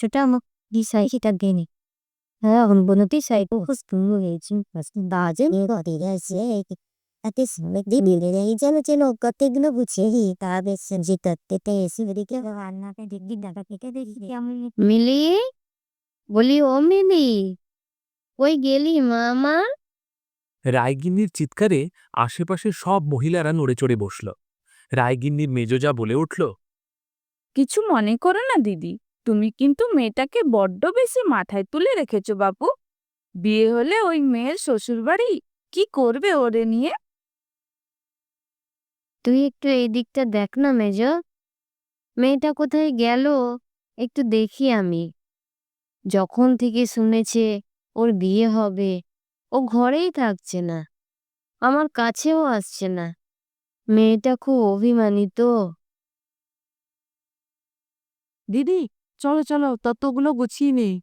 Facciamo di saita bene. Un buono ti sai costume base di sei. Adesso vedi dei giallo cottegno bucci ta adesso জিতাতে এসে দিকে রান্নাটা দেখি দাদা থেকে দেখি কেমন মিলি বলি ও মিলি কই গেলি মামা রায়গিন্নির চিৎকারে আশেপাশে সব মহিলারা নড়েচড়ে বসল। রায়গিন্নির মেজোজা বলে উঠল, কিছু মনে করো না দিদি, তুমি কিন্তু মেয়েটাকে বড্ড বেশি মাথায় তুলে রেখেছো বাপু। বিয়ে হলে ওই মেয়ের শ্বশুরবাড়ি কি করবে ওরে নিয়ে? তুই একটু এই দিকটা দেখ না মেজো, মেয়েটা কোথায় গেল একটু দেখি আমি। যখন থেকে শুনেছে ওর বিয়ে হবে ও ঘরেই থাকছে না, আমার কাছেও আসছে না। মেয়েটা খুব অভিমানী তো। দিদি চলো চলো তত্ত্বগুলো গুছিয়ে নেই।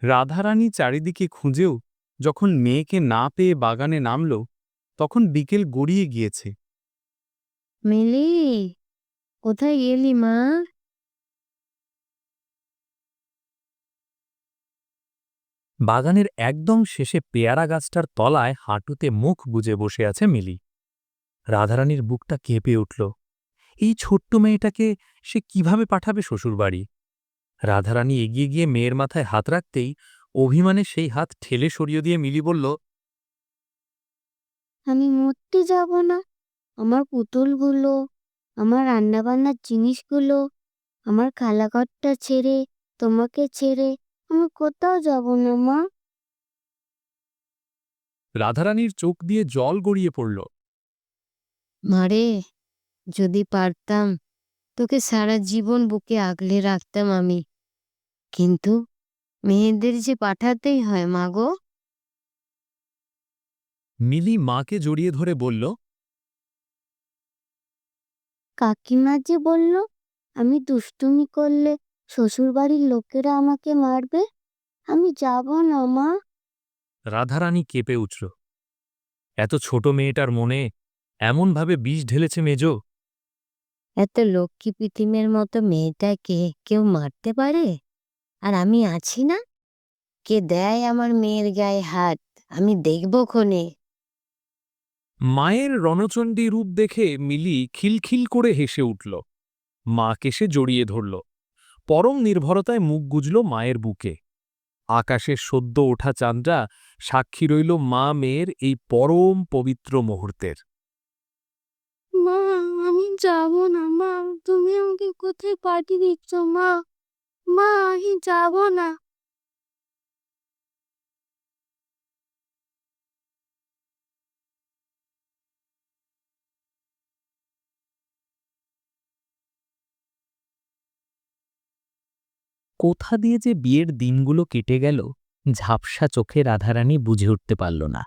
রাধারানী চারিদিকে খুঁজেও যখন মেয়েকে না পেয়ে বাগানে নামল, তখন বিকেল গড়িয়ে গিয়েছে। মিলি কোথায় গেলি মা? বাগানের একদম শেষে পেয়ারা গাছটার তলায় হাঁটুতে মুখ গুজে বসে আছে মিলি। রাধারানীর বুকটা কেঁপে উঠল। এই ছোট্ট মেয়েটাকে সে কিভাবে পাঠাবে শ্বশুরবাড়ি? রাধারানী এগিয়ে গিয়ে মেয়ের মাথায় হাত রাখতেই অভিমানে সেই হাত ঠেলে সরিয়ে দিয়ে মিলি বলল, আমি মরতে যাব না। আমার পুতুলগুলো, আমার রান্নাবান্নার জিনিসগুলো, আমার খালাঘরটা ছেড়ে, তোমাকে ছেড়ে আমি কোথাও যাব না মা। রাধারানীর চোখ দিয়ে জল গড়িয়ে পড়ল। মারে, যদি পারতাম তোকে সারা জীবন বুকে আগলে রাখতাম আমি, কিন্তু মেয়েদের যে পাঠাতেই হয় মা গো। মিলি মাকে জড়িয়ে ধরে বলল, কাকিমা যে বলল আমি দুষ্টুমি করলে শ্বশুরবাড়ির লোকেরা আমাকে মারবে, আমি যাব না মা। রাধারানী কেঁপে উঠল। এত ছোট মেয়েটার মনে এমনভাবে বিষ ঢেলেছে মেজ। এত লক্ষ্মী পৃথিবীর মতো মেয়েটাকে কেউ মারতে পারে? আর আমি আছি না, কে দেয় আমার মেয়ের গায়ে হাত, আমি দেখব ক্ষণে। মায়ের রণচণ্ডী রূপ দেখে মিলি খিলখিল করে হেসে উঠল। মাকে সে জড়িয়ে ধরল। পরম নির্ভরতায় মুখ গুজল মায়ের বুকে। আকাশের সদ্য ওঠা চাঁদটা সাক্ষী রইল মা মেয়ের এই পরম পবিত্র মুহূর্তের। মা, আমি যাব না মা, তুমি আমাকে কোথায় পাঠিয়ে দিচ্ছ মা? মা, আমি যাব না। কোথা দিয়ে যে বিয়ের দিনগুলো কেটে গেল ঝাপসা চোখে রাধারানী বুঝে উঠতে পারল না।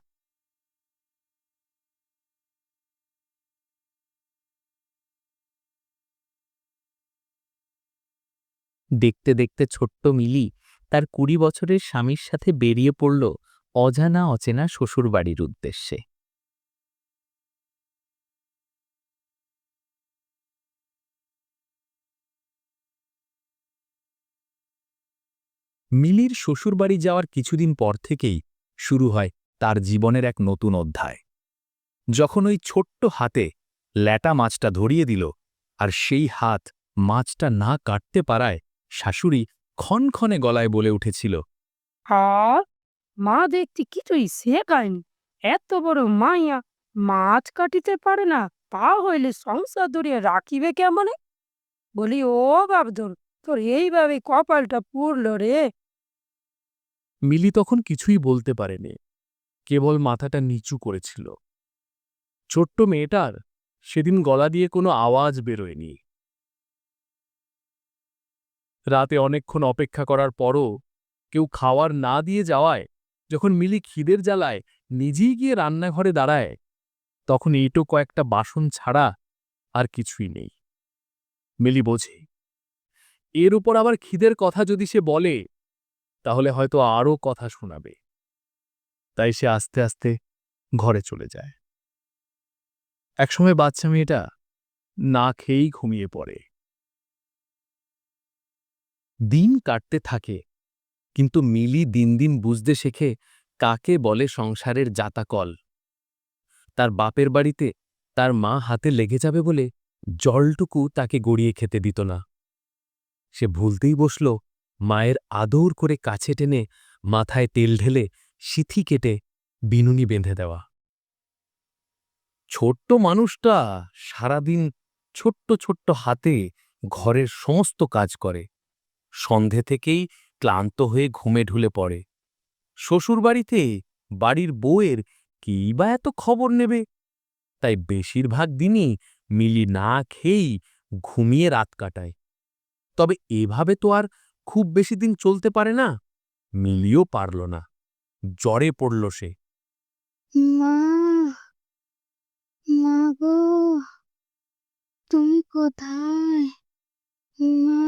দেখতে দেখতে ছোট্ট মিলি তার ২০ বছরের স্বামীর সাথে বেরিয়ে পড়ল অজানা অচেনা শ্বশুরবাড়ির উদ্দেশ্যে। মিলির শ্বশুরবাড়ি যাওয়ার কিছুদিন পর থেকেই শুরু হয় তার জীবনের এক নতুন অধ্যায়। যখন ওই ছোট্ট হাতে ল্যাটা মাছটা ধরিয়ে দিল, আর সেই হাত মাছটা না কাটতে পারায় শাশুড়ি ক্ষণক্ষণে গলায় বলে উঠেছিল, আর মা দেখতে কিছুই শেখায়নি, এত বড় মাইয়া মাছ কাটিতে পারে না, তা হইলে সংসার ধরিয়া রাখিবে কেমনে? বলি ও বাবদুল, তোর এইভাবে কপালটা পুড়ল রে। মিলি তখন কিছুই বলতে পারেনি, কেবল মাথাটা নিচু করেছিল। ছোট্ট মেয়েটার সেদিন গলা দিয়ে কোনো আওয়াজ বেরোয়নি। রাতে অনেকক্ষণ অপেক্ষা করার পরও কেউ খাওয়ার না দিয়ে যাওয়ায় যখন মিলি খিদের জ্বালায় নিজেই গিয়ে রান্নাঘরে দাঁড়ায়, তখন এইটো কয়েকটা বাসন ছাড়া আর কিছুই নেই। মিলি বোঝে, এর উপর আবার খিদের কথা যদি সে বলে তাহলে হয়তো আরও কথা শোনাবে। তাই সে আস্তে আস্তে ঘরে চলে যায়। একসময় বাচ্চা মেয়েটা না খেয়েই ঘুমিয়ে পড়ে। দিন কাটতে থাকে, কিন্তু মিলি দিন দিন বুঝতে শেখে কাকে বলে সংসারের জাতাকল। তার বাপের বাড়িতে তার মা হাতে লেগে যাবে বলে জলটুকু তাকে গড়িয়ে খেতে দিত না। সে ভুলতেই বসল মায়ের আদর করে কাছে টেনে মাথায় তেল ঢেলে সিথি কেটে বিনুনি বেঁধে দেওয়া। ছোট্ট মানুষটা সারাদিন ছোট্ট ছোট্ট হাতে ঘরের সমস্ত কাজ করে। সন্ধে থেকেই ক্লান্ত হয়ে ঘুমে ঢুলে পড়ে। শ্বশুরবাড়িতে বাড়ির বউয়ের কেই বা এত খবর নেবে, তাই বেশিরভাগ দিনই মিলি না খেয়েই ঘুমিয়ে রাত কাটায়। তবে এভাবে তো আর খুব বেশি দিন চলতে পারে না। মিলিও পারল না, জ্বরে পড়ল সে। মা, মা গো, তুমি কোথায়? মা।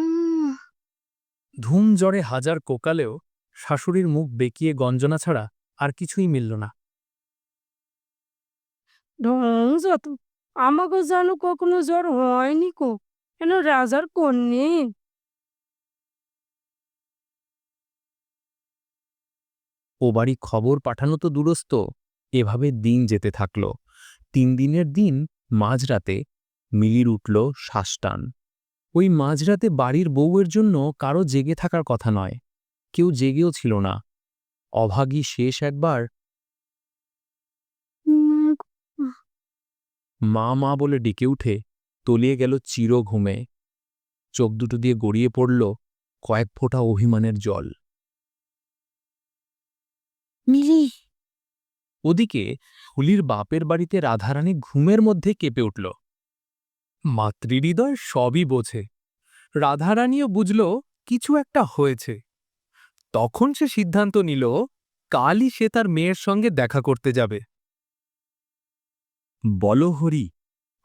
ধুম জ্বরে হাজার কোকালেও শাশুড়ির মুখ বেঁকিয়ে গঞ্জনা ছাড়া আর কিছুই মিলল না। ঢং যত, আমাকে যেন কখনো জ্বর হয়নি কো, কেন রাজার কন্যে। ও বাড়ি খবর পাঠানো তো দূরস্থ, এভাবে দিন যেতে থাকল। 3 দিনের দিন মাঝরাতে মিলির উঠল শ্বাসটান। ওই মাঝরাতে বাড়ির বউয়ের জন্য কারো জেগে থাকার কথা নয়, কেউ জেগেও ছিল না। অভাগী শেষ একবার মা মা বলে ডেকে উঠে তলিয়ে গেল চির ঘুমে। চোখ দুটো দিয়ে গড়িয়ে পড়ল কয়েক ফোঁটা অভিমানের জল। মিলি। ওদিকে হুলির বাপের বাড়িতে রাধারানী ঘুমের মধ্যে কেঁপে উঠল। মাতৃহৃদয় সবই বোঝে। রাধারানীও বুঝল কিছু একটা হয়েছে। তখন সে সিদ্ধান্ত নিল কালই সে তার মেয়ের সঙ্গে দেখা করতে যাবে। বলো হরি,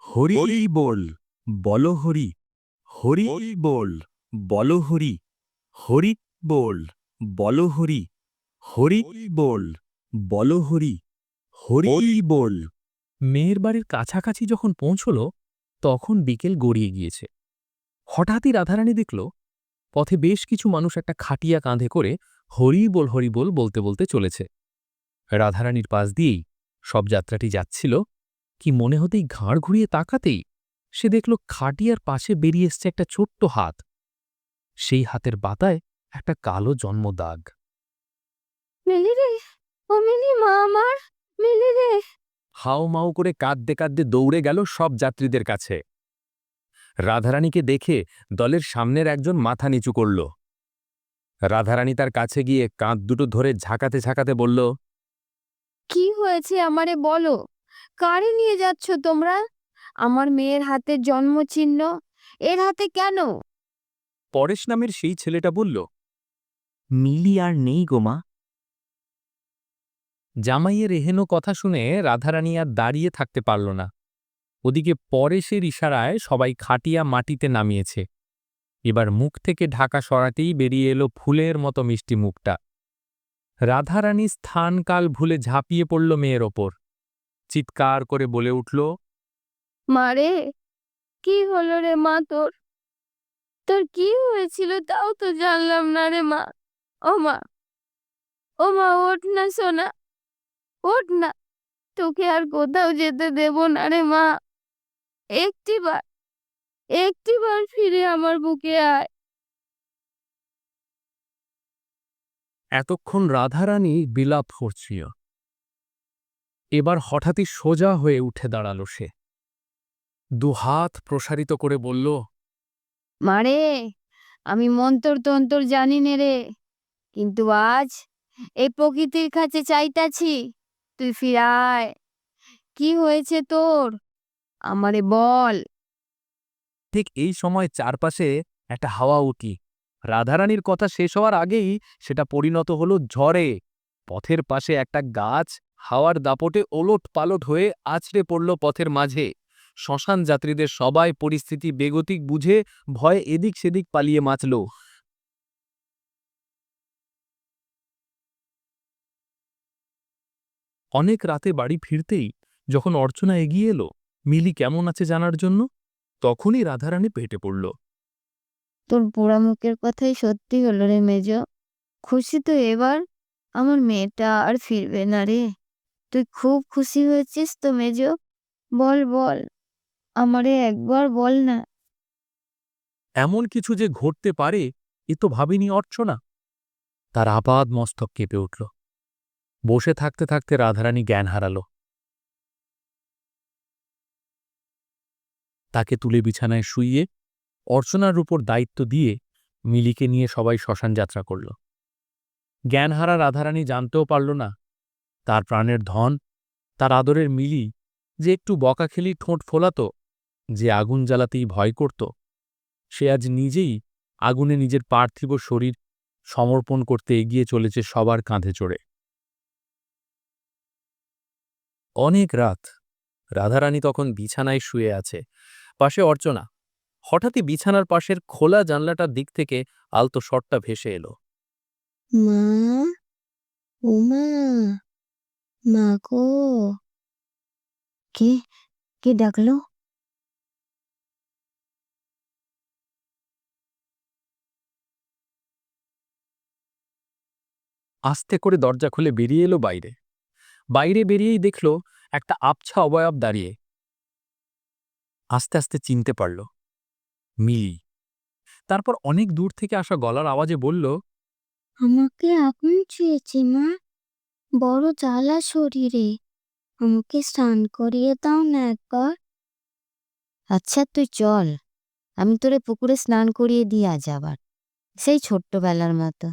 হরি বল, বলো হরি, হরি বল, বলো হরি, হরি বল, বলো হরি, হরি বল, বলো হরি, হরি বল। মেয়ের বাড়ির কাছাকাছি যখন পৌঁছল তখন বিকেল গড়িয়ে গিয়েছে। হঠাৎই রাধারানী দেখল পথে বেশ কিছু মানুষ একটা খাটিয়া কাঁধে করে হরি বল বলতে বলতে চলেছে। রাধারানীর পাশ দিয়েই সব যাত্রাটি যাচ্ছিল, কি মনে হতেই ঘাড় ঘুরিয়ে তাকাতেই সে দেখল খাটিয়ার পাশে বেরিয়ে এসছে একটা ছোট্ট হাত। সেই হাতের বাতায় একটা কালো জন্মদাগ। মিলি রে, ও মিলি, মা আমার, মিলি রে। হাও মাও করে কাঁদতে কাঁদতে দৌড়ে গেল সব যাত্রীদের কাছে। রাধারানীকে দেখে দলের সামনের একজন মাথা নিচু করল। রাধারানী তার কাছে গিয়ে কাঁধ দুটো ধরে ঝাঁকাতে ঝাঁকাতে বলল, কি হয়েছে আমারে বলো? কারে নিয়ে যাচ্ছ তোমরা? আমার মেয়ের হাতের জন্মচিহ্ন এর হাতে কেন? পরেশ নামের সেই ছেলেটা বলল, মিলি আর নেই গো মা। জামাইয়ের এহেনো কথা শুনে রাধারানী আর দাঁড়িয়ে থাকতে পারল না। ওদিকে পরেশের ইশারায় সবাই খাটিয়া মাটিতে নামিয়েছে। এবার মুখ থেকে ঢাকা সরাতেই বেরিয়ে এলো ফুলের মতো মিষ্টি মুখটা। রাধারানী স্থানকাল ভুলে ঝাঁপিয়ে পড়ল মেয়ের ওপর। চিৎকার করে বলে উঠল, মারে, কি হলো রে মা তোর? তোর কি হয়েছিল তাও তো জানলাম না রে মা। ও মা, ও মা, ওঠ না সোনা, ওঠ না। তোকে আর কোথাও যেতে দেব না রে মা। একটিবার, একটিবার ফিরে আমার বুকে আয়। এতক্ষণ রাধারানী বিলাপ করছিল। এবার হঠাৎই সোজা হয়ে উঠে দাঁড়াল সে। দুহাত প্রসারিত করে বলল, মারে, আমি মন্তর তন্তর জানি নে রে, কিন্তু আজ এই প্রকৃতির কাছে চাইতাছি, তুই ফিরায়। কি হয়েছে তোর? আমারে বল। ঠিক এই সময় চারপাশে একটা হাওয়া উঠি। রাধারানীর কথা শেষ হওয়ার আগেই সেটা পরিণত হলো ঝড়ে। পথের পাশে একটা গাছ হাওয়ার দাপটে ওলট পালট হয়ে আছড়ে পড়ল পথের মাঝে। শ্মশান যাত্রীদের সবাই পরিস্থিতি বেগতিক বুঝে ভয়ে এদিক সেদিক পালিয়ে বাঁচল। অনেক রাতে বাড়ি ফিরতেই যখন অর্চনা এগিয়ে এলো মিলি কেমন আছে জানার জন্য, তখনই রাধারানী পেটে পড়ল। তোর পোড়া মুখের কথাই সত্যি হলো রে মেজ। খুশি তো এবার? আমার মেয়েটা আর ফিরবে না রে। তুই খুব খুশি হয়েছিস তো মেজ? বল বল, আমারে একবার বল না। এমন কিছু যে ঘটতে পারে এ তো ভাবিনি অর্চনা। তার আপাদ মস্তক কেঁপে উঠল। বসে থাকতে থাকতে রাধারানী জ্ঞান হারাল। তাকে তুলে বিছানায় শুইয়ে অর্চনার উপর দায়িত্ব দিয়ে মিলিকে নিয়ে সবাই শ্মশান যাত্রা করল। জ্ঞানহারা রাধারানী জানতেও পারল না তার প্রাণের ধন, তার আদরের মিলি, যে একটু বকাখেলি ঠোঁট ফোলাত, যে আগুন জ্বালাতেই ভয় করত, সে আজ নিজেই আগুনে নিজের পার্থিব শরীর সমর্পণ করতে এগিয়ে চলেছে সবার কাঁধে চড়ে। অনেক রাত। রাধারানী তখন বিছানায় শুয়ে আছে, পাশে অর্চনা। হঠাৎই বিছানার পাশের খোলা জানলাটার দিক থেকে আলতো শটটা ভেসে এলো। মা, ও মা, মা গো। কে কে ডাকলো? আস্তে করে দরজা খুলে বেরিয়ে এলো বাইরে। বাইরে বেরিয়েই দেখল একটা আবছা অবয়ব দাঁড়িয়ে। আস্তে আস্তে চিনতে পারল মিলি। তারপর অনেক দূর থেকে আসা গলার আওয়াজে বলল, আমাকে আগুন ছুঁয়েছে মা, বড় জ্বালা শরীরে। আমাকে স্নান করিয়ে দাও না একবার। আচ্ছা তুই চল, আমি তোরে পুকুরে স্নান করিয়ে দিয়ে আজ আবার, সেই ছোট্টবেলার মতো।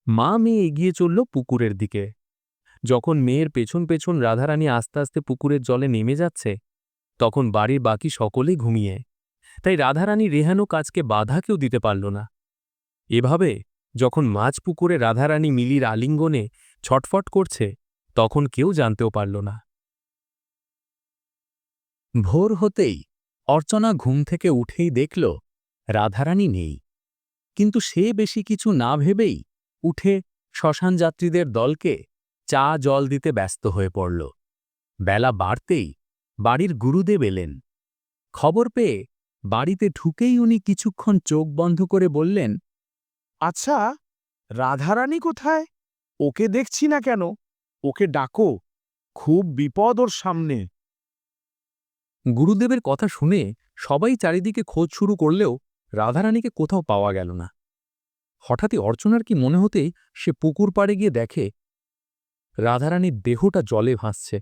মা মেয়ে এগিয়ে চলল পুকুরের দিকে। যখন মেয়ের পেছন পেছন রাধারানী আস্তে আস্তে পুকুরের জলে নেমে যাচ্ছে, তখন বাড়ির বাকি সকলেই ঘুমিয়ে। তাই রাধারানী রেহানো কাজকে বাধা কেউ দিতে পারল না। এভাবে যখন মাঝ পুকুরে রাধারানী মিলির আলিঙ্গনে ছটফট করছে, তখন কেউ জানতেও পারল না। ভোর হতেই অর্চনা ঘুম থেকে উঠেই দেখল রাধারানী নেই। কিন্তু সে বেশি কিছু না ভেবেই উঠে শ্মশান যাত্রীদের দলকে চা জল দিতে ব্যস্ত হয়ে পড়ল। বেলা বাড়তেই বাড়ির গুরুদেব এলেন। খবর পেয়ে বাড়িতে ঢুকেই উনি কিছুক্ষণ চোখ বন্ধ করে বললেন, আচ্ছা, রাধারানী কোথায়? ওকে দেখছি না কেন? ওকে ডাকো, খুব বিপদ ওর সামনে। গুরুদেবের কথা শুনে সবাই চারিদিকে খোঁজ শুরু করলেও রাধারানীকে কোথাও পাওয়া গেল না। হঠাৎই অর্চনার কি মনে হতেই সে পুকুর পাড়ে গিয়ে দেখে রাধারানীর দেহটা জলে ভাসছে।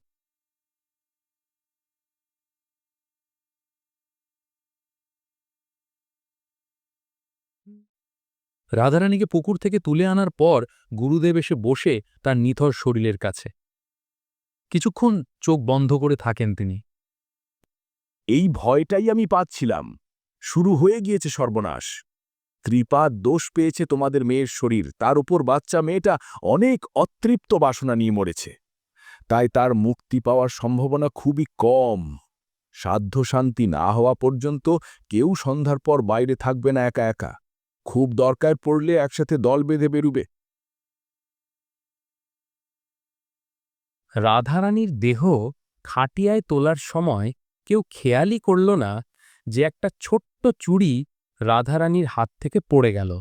রাধারানীকে পুকুর থেকে তুলে আনার পর গুরুদেব এসে বসে তার নিথর শরীরের কাছে। কিছুক্ষণ চোখ বন্ধ করে থাকেন তিনি। এই ভয়টাই আমি পাচ্ছিলাম। শুরু হয়ে গিয়েছে সর্বনাশ। ত্রিপাদ দোষ পেয়েছে তোমাদের মেয়ের শরীর, তার উপর বাচ্চা মেয়েটা অনেক অতৃপ্ত বাসনা নিয়ে মরেছে। তাই তার মুক্তি পাওয়ার সম্ভাবনা খুবই কম। সাধ্য শান্তি না হওয়া পর্যন্ত কেউ সন্ধ্যার পর বাইরে থাকবে না একা একা। খুব দরকার পড়লে একসাথে দল বেঁধে বেরুবে। রাধারানীর দেহ খাটিয়ায় তোলার সময় কেউ খেয়ালই করল না যে একটা ছোট্ট চুড়ি রাধারানীর হাত থেকে পড়ে গেল।